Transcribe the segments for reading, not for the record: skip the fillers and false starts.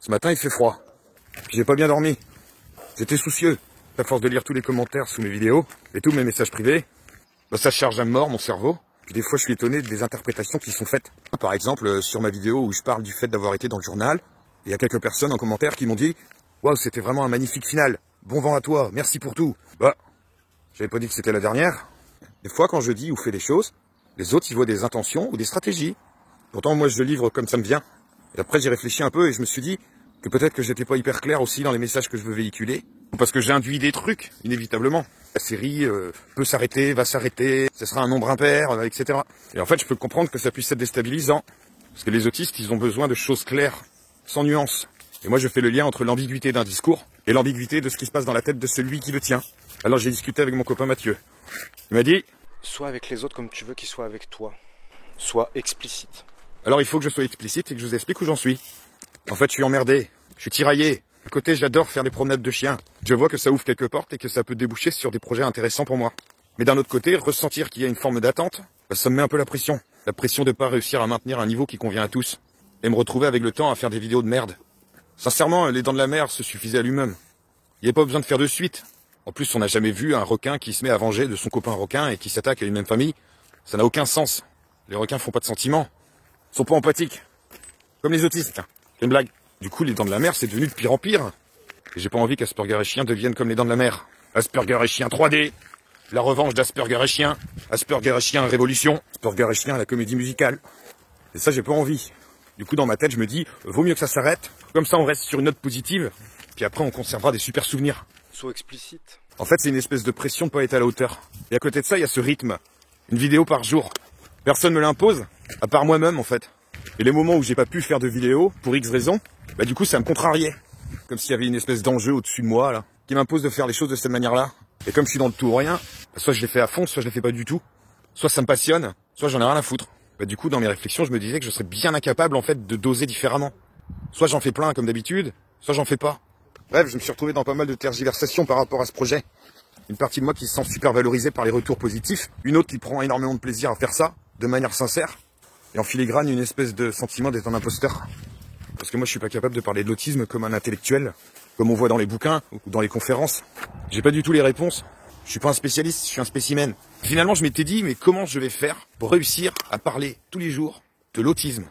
Ce matin, il fait froid. Puis j'ai pas bien dormi. J'étais soucieux. À force de lire tous les commentaires sous mes vidéos et tous mes messages privés, bah ça charge à mort mon cerveau. Puis des fois, je suis étonné des interprétations qui sont faites. Par exemple, sur ma vidéo où je parle du fait d'avoir été dans le journal, il y a quelques personnes en commentaire qui m'ont dit « Waouh, c'était vraiment un magnifique final. Bon vent à toi, merci pour tout. » Bah, j'avais pas dit que c'était la dernière. Des fois, quand je dis ou fais des choses, les autres, ils voient des intentions ou des stratégies. Pourtant, moi, je le livre comme ça me vient. Et après, j'ai réfléchi un peu et je me suis dit que peut-être que j'étais pas hyper clair aussi dans les messages que je veux véhiculer. Parce que j'ai induit des trucs, inévitablement. La série peut s'arrêter, va s'arrêter, ce sera un nombre impair, etc. Et en fait, je peux comprendre que ça puisse être déstabilisant. Parce que les autistes, ils ont besoin de choses claires, sans nuance. Et moi, je fais le lien entre l'ambiguïté d'un discours et l'ambiguïté de ce qui se passe dans la tête de celui qui le tient. Alors, j'ai discuté avec mon copain Mathieu. Il m'a dit... Sois avec les autres comme tu veux qu'ils soient avec toi. Sois explicite. Alors, il faut que je sois explicite et que je vous explique où j'en suis. En fait, je suis emmerdé. Je suis tiraillé. À côté, j'adore faire des promenades de chiens. Je vois que ça ouvre quelques portes et que ça peut déboucher sur des projets intéressants pour moi. Mais d'un autre côté, ressentir qu'il y a une forme d'attente, bah, ça me met un peu la pression. La pression de pas réussir à maintenir un niveau qui convient à tous. Et me retrouver avec le temps à faire des vidéos de merde. Sincèrement, Les Dents de la Mer se suffisait à lui-même. Il n'y a pas besoin de faire de suite. En plus, on n'a jamais vu un requin qui se met à venger de son copain requin et qui s'attaque à une même famille. Ça n'a aucun sens. Les requins font pas de sentiments. Ils sont pas empathiques. Comme les autistes. C'est une blague. Du coup, Les Dents de la Mer, c'est devenu de pire en pire. Et j'ai pas envie qu'Asperger et Chien deviennent comme Les Dents de la Mer. Asperger et Chien 3D. La revanche d'Asperger et Chien. Asperger et Chien Révolution. Asperger et Chien la comédie musicale. Et ça, j'ai pas envie. Du coup, dans ma tête, je me dis, vaut mieux que ça s'arrête. Comme ça, on reste sur une note positive. Puis après, on conservera des super souvenirs. Sois explicite. En fait, c'est une espèce de pression de pas être à la hauteur. Et à côté de ça, il y a ce rythme. Une vidéo par jour. Personne me l'impose, à part moi-même, en fait. Et les moments où j'ai pas pu faire de vidéo, pour X raisons, bah du coup, ça me contrariait. Comme s'il y avait une espèce d'enjeu au-dessus de moi, là, qui m'impose de faire les choses de cette manière-là. Et comme je suis dans le tout ou rien, bah, soit je les fais à fond, soit je les fais pas du tout. Soit ça me passionne, soit j'en ai rien à foutre. Bah du coup, dans mes réflexions, je me disais que je serais bien incapable, en fait, de doser différemment. Soit j'en fais plein, comme d'habitude, soit j'en fais pas. Bref, je me suis retrouvé dans pas mal de tergiversations par rapport à ce projet. Une partie de moi qui se sent super valorisée par les retours positifs, une autre qui prend énormément de plaisir à faire ça, de manière sincère, et en filigrane une espèce de sentiment d'être un imposteur. Parce que moi je suis pas capable de parler de l'autisme comme un intellectuel, comme on voit dans les bouquins ou dans les conférences. J'ai pas du tout les réponses. Je suis pas un spécialiste, je suis un spécimen. Finalement je m'étais dit, mais comment je vais faire pour réussir à parler tous les jours de l'autisme?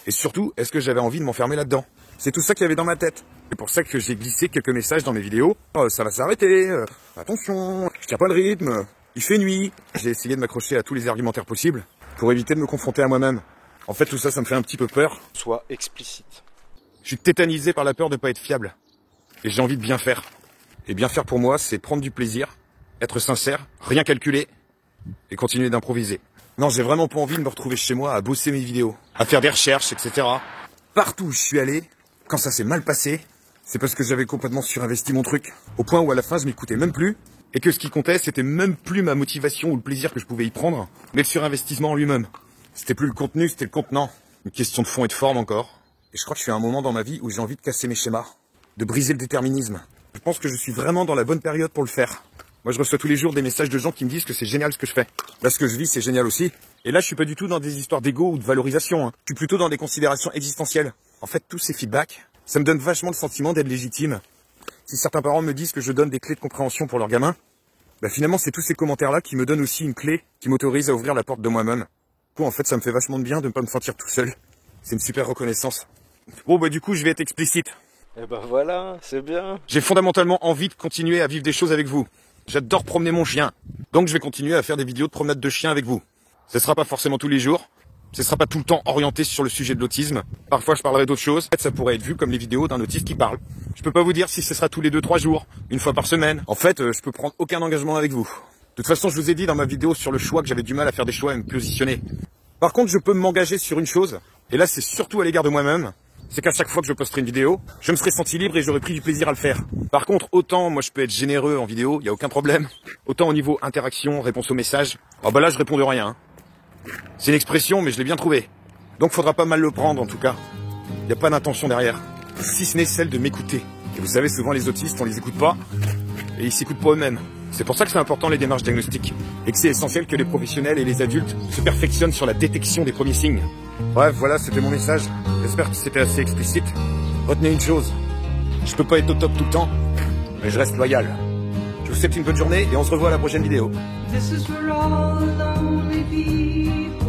Et surtout, est-ce que j'avais envie de m'enfermer là-dedans? C'est tout ça qu'il y avait dans ma tête. C'est pour ça que j'ai glissé quelques messages dans mes vidéos. Oh, ça va s'arrêter, attention, je tiens pas le rythme, il fait nuit. J'ai essayé de m'accrocher à tous les argumentaires possibles pour éviter de me confronter à moi-même. En fait, tout ça, ça me fait un petit peu peur. Sois explicite. Je suis tétanisé par la peur de pas être fiable. Et j'ai envie de bien faire. Et bien faire pour moi, c'est prendre du plaisir, être sincère, rien calculer et continuer d'improviser. Non, j'ai vraiment pas envie de me retrouver chez moi à bosser mes vidéos, à faire des recherches, etc. Partout où je suis allé, quand ça s'est mal passé, c'est parce que j'avais complètement surinvesti mon truc. Au point où à la fin, je m'écoutais même plus. Et que ce qui comptait, c'était même plus ma motivation ou le plaisir que je pouvais y prendre, mais le surinvestissement en lui-même. C'était plus le contenu, c'était le contenant. Une question de fond et de forme encore. Et je crois que je suis à un moment dans ma vie où j'ai envie de casser mes schémas, de briser le déterminisme. Je pense que je suis vraiment dans la bonne période pour le faire. Moi, je reçois tous les jours des messages de gens qui me disent que c'est génial ce que je fais. Là, ce que je vis, c'est génial aussi. Et là, je suis pas du tout dans des histoires d'ego ou de valorisation. Je suis plutôt dans des considérations existentielles. En fait, tous ces feedbacks, ça me donne vachement le sentiment d'être légitime. Si certains parents me disent que je donne des clés de compréhension pour leurs gamins, bah finalement, c'est tous ces commentaires-là qui me donnent aussi une clé qui m'autorise à ouvrir la porte de moi-même. Du coup, en fait, ça me fait vachement de bien de ne pas me sentir tout seul. C'est une super reconnaissance. Bon, bah du coup, je vais être explicite. Eh ben voilà, c'est bien. J'ai fondamentalement envie de continuer à vivre des choses avec vous. J'adore promener mon chien. Donc je vais continuer à faire des vidéos de promenade de chien avec vous. Ce sera pas forcément tous les jours. Ce sera pas tout le temps orienté sur le sujet de l'autisme. Parfois je parlerai d'autres choses. Ça pourrait être vu comme les vidéos d'un autiste qui parle. Je peux pas vous dire si ce sera tous les 2-3 jours, une fois par semaine. En fait, je peux prendre aucun engagement avec vous. De toute façon, je vous ai dit dans ma vidéo sur le choix que j'avais du mal à faire des choix et me positionner. Par contre, je peux m'engager sur une chose. Et là, c'est surtout à l'égard de moi-même. C'est qu'à chaque fois que je posterai une vidéo, je me serai senti libre et j'aurais pris du plaisir à le faire. Par contre, autant moi je peux être généreux en vidéo, il n'y a aucun problème. Autant au niveau interaction, réponse aux messages, oh bah là je réponds de rien. C'est une expression, mais je l'ai bien trouvée. Donc faudra pas mal le prendre en tout cas. Il n'y a pas d'intention derrière. Si ce n'est celle de m'écouter. Et vous savez, souvent les autistes, on les écoute pas. Et ils s'écoutent pas eux-mêmes. C'est pour ça que c'est important les démarches diagnostiques, et que c'est essentiel que les professionnels et les adultes se perfectionnent sur la détection des premiers signes. Bref, voilà, c'était mon message. J'espère que c'était assez explicite. Retenez une chose, je peux pas être au top tout le temps, mais je reste loyal. Je vous souhaite une bonne journée et on se revoit à la prochaine vidéo. This is for all the lonely people.